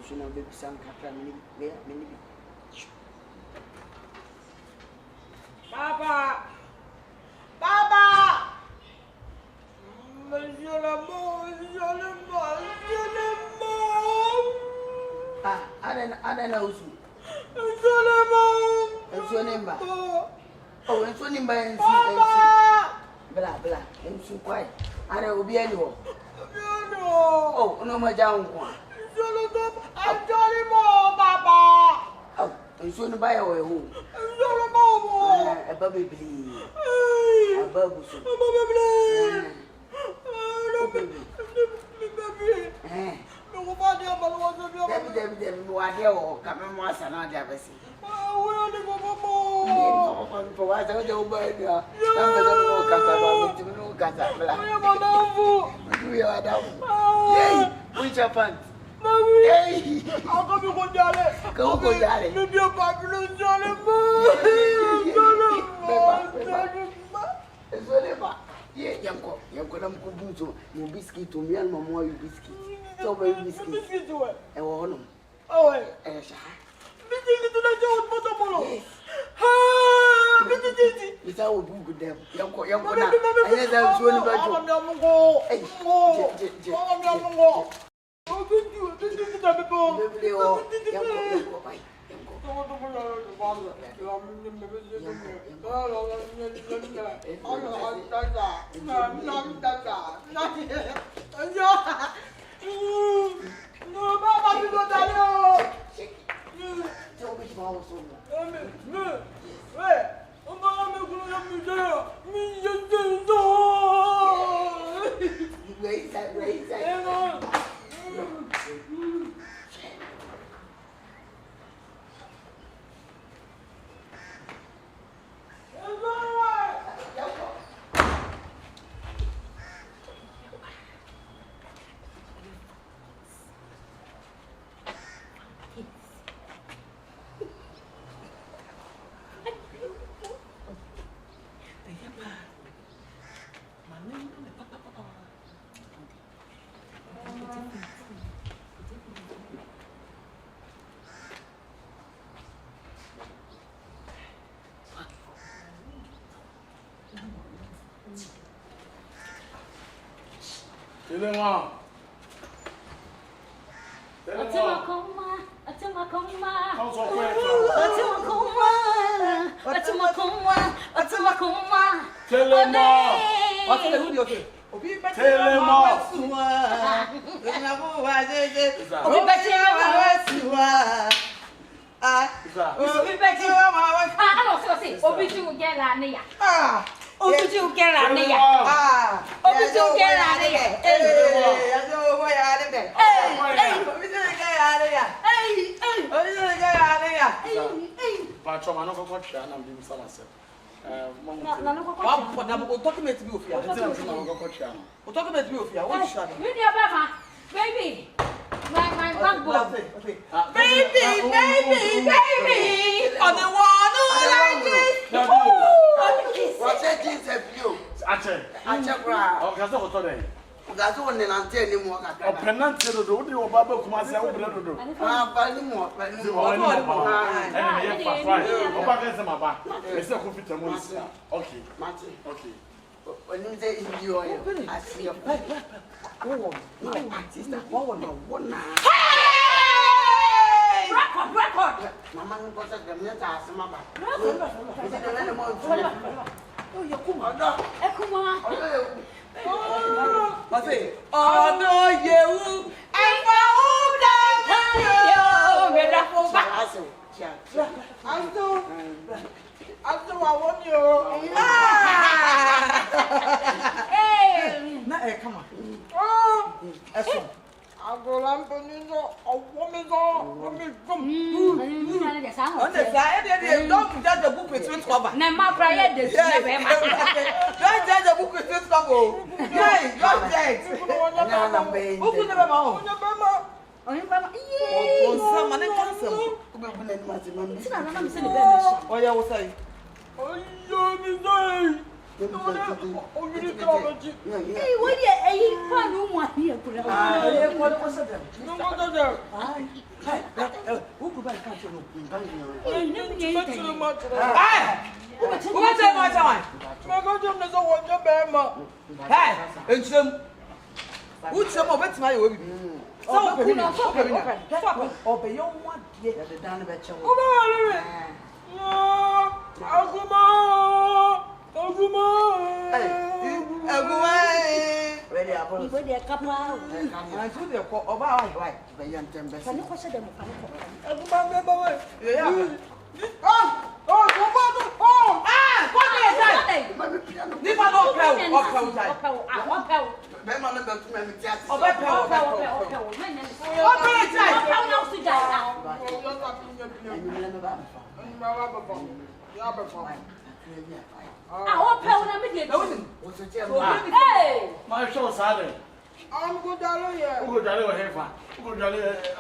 should not be some mini. Papa! Papa! Monsieur le mot! Ah, I don't know. Monsieur le mot! What's your name? Oh, what's your name? Blah, blah. I'm so quiet. I don't be anyone. Oh, no, my down one. I'm Johnny Mo, Papa! Oh, I'm soon to buy a way home. A baby, please. A bubble soup. Oh, baby. Debbie, what you come and watch another person. For what I do, but you are down. Which are fun. Hey, I'll go to Jolly. Go, Jolly. Maybe a popular Jolly. It's whatever. Yeah, you're going to do your biscuit to me and more biscuit. So very biscuit. Oh, it's our good them. Young one, I never sworn about Baby, my backbone. Baby. On the one like this. What's that? Jesus, you. Oh, that's one and I'm telling you more. Oh, penance to do or Baba Kumasi. Okay, Martin. Okay. When you say you, I see your back. Oh, sister, one. Hey! Record. Mama, what's that? I'm not asking Mama. Oh, you're Kuma. What's it? Oh, no, you. I found I want you. Hey! Nah, come on. Oh! I'm going to woman. On the side, don't judge the book with twins cover. Never prior this. Don't judge the book with twins cover. Yeah, don't judge. Who could never know? Oh, someone cancel. Oh, yeah, what's that? Oh, yeah, hey, what are you? My show Saturday. I'm good, darling. Who would I have? Who would I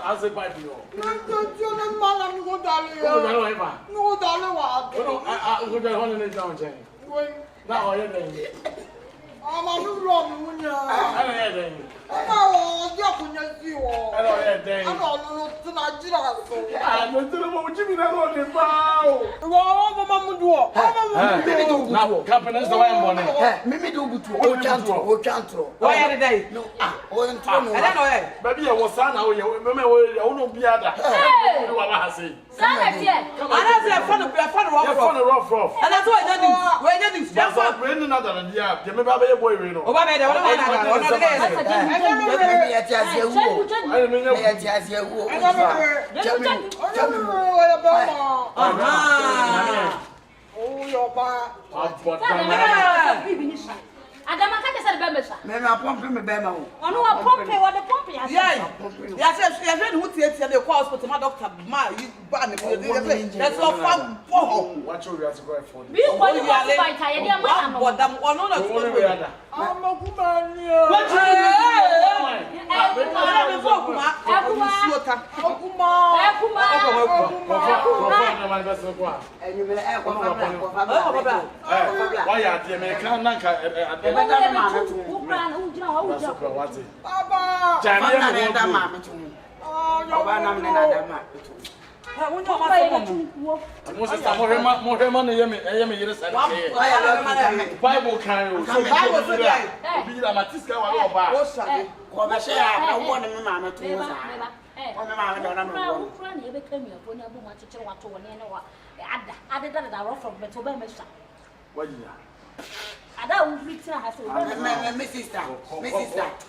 as a pipe? No, I'm good, darling. No, darling, I would have wanted it down, Jane. Now I am. I'm a new wrong. I had a Oh, you couldn't see all. I don't know tonight. I don't know what you mean. I want to bow. Oh, Mamma, do now, company is the way I'm on. Mimi do can't. Why are they? No, I don't know. Baby, I was son. I will be other. I say. Come on, I'm fun rough. And that's why I didn't. That's why I'm bringing another idea. Give me a boy. Oh, my bad. Adama ka tese be mesa. Me na pompe me be ma wo. Onu wa pompe wa de pompe ya. Ya say who tie the hospital my doctor ma you ba me that's all fam for. What you guys go for? Bi ko ni wa fight ya de ma am. Bodam ono na to. Amagumani. What Ada ufiti na hase. My sister.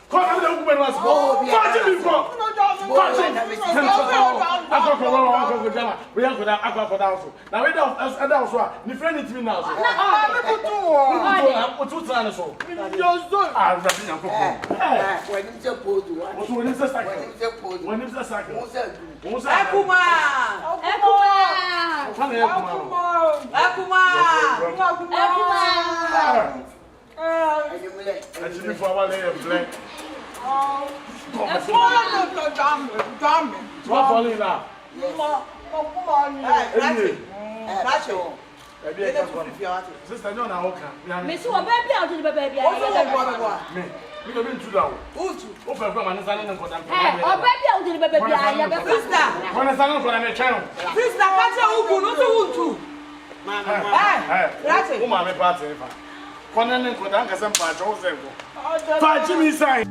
Come on, the woman was go. Catch me for. We have got aqua for down. Now we don't as also. Ni friend it me now. What to try so? Ah, rapping uncle. When you just pose one. When is the sack? When is the sack? Akuma. Actually, for our layer of black. Sister, no, now, okay. Miss, what baby out to the baby? We don't mean to do. Open from an asylum for them. Oh, baby out to the baby. Sister, when a son for a channel. Sister, catch a who not to. That's it. Who my party. Conan and Kodanka some part also. Fight Jimmy sign.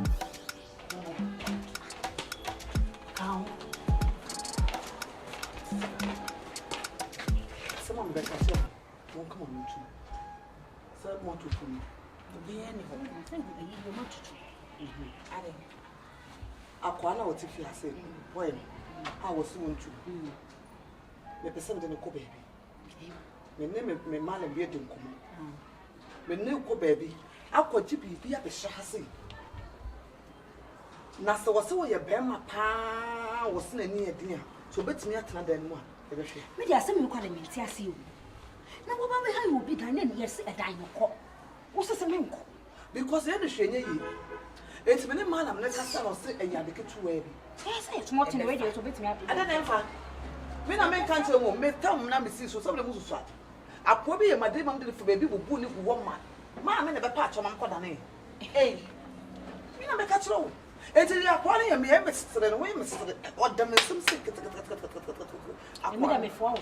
Someone better say, won't come on to. Sir, want to come. To be anyhow. I think you want to. Aquana or Tiffy, I said, when I was soon to. The person didn't go baby. My name is man and beard in common. Me ne ko baby akwaji bibi ya behase na se wo se wo ye bema pa wo se na ni edin a so betimi atena dan mu a e behwe Me dia se me kwa da menti ase o na wo ba me ha yo bi dan na ne yesi edan no ko wo se se me nko because e de hwenye yi etimi ne manam ne kasa no se eyade ketuwa bi yes it's more in the radio so betimi abi ada na mfa me na me kan che mo me tam na me si so le mu susu a akwa bi ye made mam de fo baby bubu ni wo ma me na be pa acho mam koda na me na me ka chiro It's a quality of me, I'm Mr. and we must or damn some sick. I'm going to be false.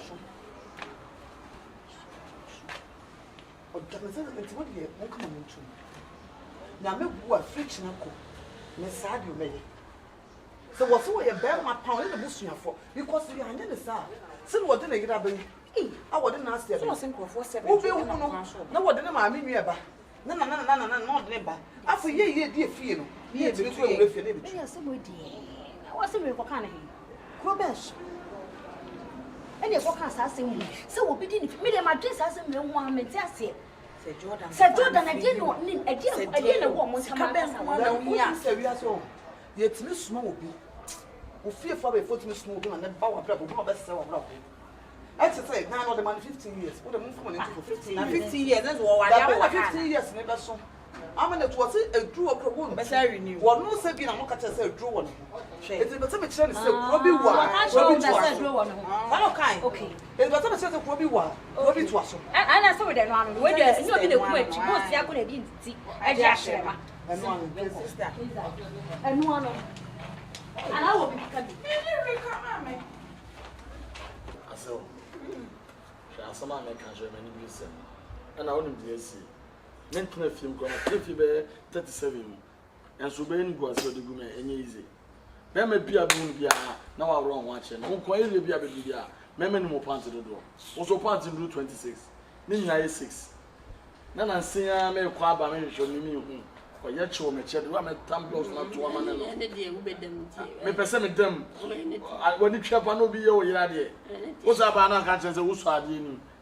Or damn it's what you won't come into. Now, me what friction uncle, Miss Sadio May. So, what's why you bear my pound in the bush for? Because you are in the south. So, what did I get up? I wouldn't ask you. I think for 7. Who will no, what did I mean? No, not neighbor. After ye, dear Fiano. Ye, to go with your neighbor. Yes, dear. I was a real kind of him. Crobesh. And if what can't ask me, so will be doing my dress as a man, one may just say. Said Jordan, I didn't want a woman to come back. Yet, Miss Smallby, who fear for a foot Miss Smallby and then power brother, who best sell a I say, now or the man 15 years. What a move for 15 years. That's what 15 years, never so. I mean, it was a drew of a woman, but I renew. Well, no, Sabine, I'm not catching a drew one. It's a bit of a Robbie one. Okay. It's a bit of Robbie one. Robbie was. And I saw that one. Where there's no bit of which most I couldn't see. I just share. And one. And I will be coming. So, some man can show many years, and I wouldn't be a sea. Men to a film gone, if you bear 37, and so being goes to the woman and easy. There may be a boon, now I wrong watching, who quietly be a baby, many more pounds to the door. Also, pounds in blue 26, Nina 6. None and say I may acquire by me, show me whom, or yet show me, Chet, I'm a tumble not to one and may percent them. When you trap, I know be your idea. What's up, Anna catches a woosad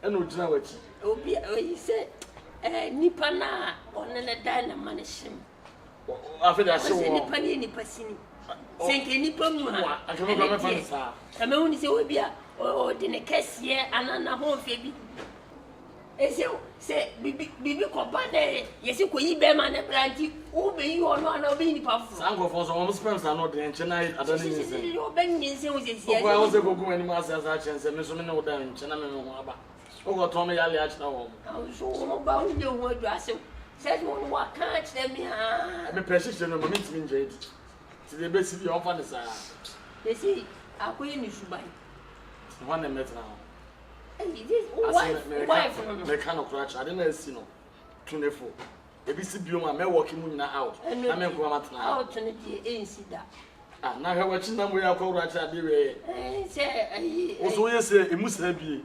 and no dinner with you. You said, Nipana on a Daina manishim. I feel that's so Nipani in Passini. Think any puma. I can remember. I only say, we be or dinner case here and on a home baby. As you say, Bibi Company, yes, you could be man a brandy, obey you or no, no, being puff. Some of us almost spends are not the tonight. I don't know. Your Benjamin was a I was a go any master's actions and Miss Minno down, Chanama. Oh, Tommy, I let know. I'm so about your word, Russell. Said one, what can't them? I'm a precision of a meeting jade. To the best of your fantasy. They say, I'll queen you should buy. One met now. They cannot crash. I didn't see no 24. A busy bioma may walk him out. I mean, go out now. Out and ain't see that. Ah, now I watching them we are called right at the way. Say, also, yes, it must have be.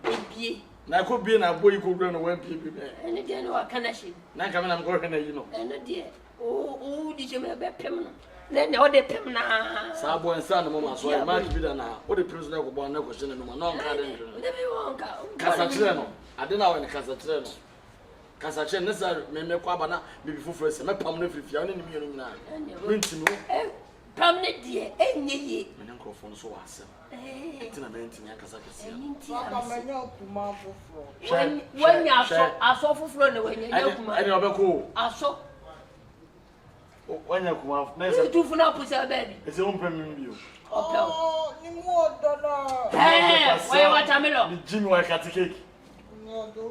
Now, could be a boy could run away, people. And again, what can I see? Now, come I'm going to, you know. And a dear, oh, did you make a permanent? Then all the Pemna Sabo and San Mama, so I might be done now. What the prisoner of one question and no Casacheno. I don't know in Casacheno. Casacheno, necessary, may Quabana be before first, and my permanent if you're in the meaning now. Winton, permanent dear, and ye, and Uncle Fonso was. It's an event in Casacheno. When you saw for Florida, when you know, I saw. When you come off, next to Funa puts a baby. It's your own premium. Oh, you more than hey, what a mellow. The Jimmy like a cake. And the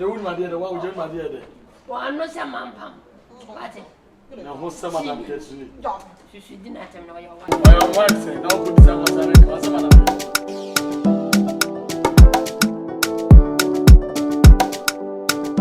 woman, my dear, the one with my dear. Well, I'm not some man pump. Now, what's some of them catching me? She didn't know your wife. My wife said, no, put some of them.